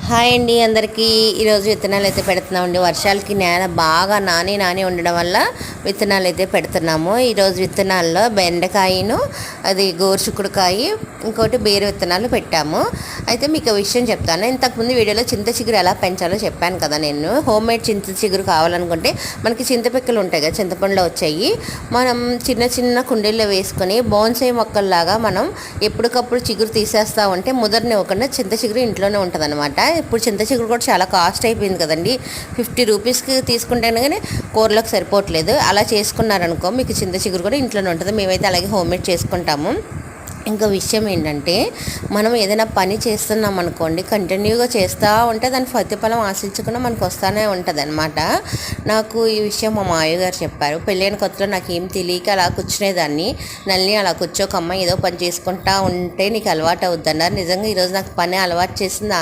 Hi అండి అందరికీ. ఈరోజు విత్తనాలు అయితే పెడుతున్నామండి. వర్షాలకి నేల బాగా నాని ఉండడం వల్ల విత్తనాలు అయితే పెడుతున్నాము. ఈరోజు విత్తనాల్లో బెండకాయను, అది గోరుచిక్కుడుకాయ, ఇంకోటి బీర విత్తనాలు పెట్టాము. అయితే మీకు విషయం చెప్తాను. ఇంతకుముందు వీడియోలో చింత చిగురు ఎలా పెంచాలో చెప్పాను కదా. నేను హోమ్ మేడ్ చింత చిగురు కావాలనుకుంటే మనకి చింతపిక్కలు ఉంటాయి కదా, చింతపండులో వచ్చాయి. మనం చిన్న కుండీల్లో వేసుకొని బోన్సై మొక్కల్లాగా మనం ఎప్పటికప్పుడు చిగురు తీసేస్తూ ఉంటే ముదరనివ్వకుండా చింత చిగురు ఇంట్లోనే ఉంటుంది అనమాట. ఇప్పుడు చింత చిగురు కూడా చాలా కాస్ట్ అయిపోయింది కదండి. 50 రూపీస్కి తీసుకుంటేనే కానీ కూరలోకి సరిపోవట్లేదు. అలా చేసుకున్నారనుకో మీకు చింత చిగురు కూడా ఇంట్లోనే ఉంటుంది. మేమైతే అలాగే హోమ్ మేడ్ చేసుకుంటాము. ఇంకా విషయం ఏంటంటే, మనం ఏదైనా పని చేస్తున్నాం అనుకోండి, కంటిన్యూగా చేస్తూ ఉంటే దాని ప్రతిఫలం ఆశించకుండా మనకు వస్తూనే ఉంటుంది అనమాట. నాకు ఈ విషయం మా మావయ్య గారు చెప్పారు. పెళ్ళైన కొత్తలో నాకు ఏం తెలియక అలా కూర్చునేదాన్ని. నల్ని అలా కూర్చోకమ్మ, ఏదో పని చేసుకుంటా ఉంటే నీకు అలవాటు అవుద్దన్నారు. నిజంగా ఈరోజు నాకు పని అలవాటు చేసింది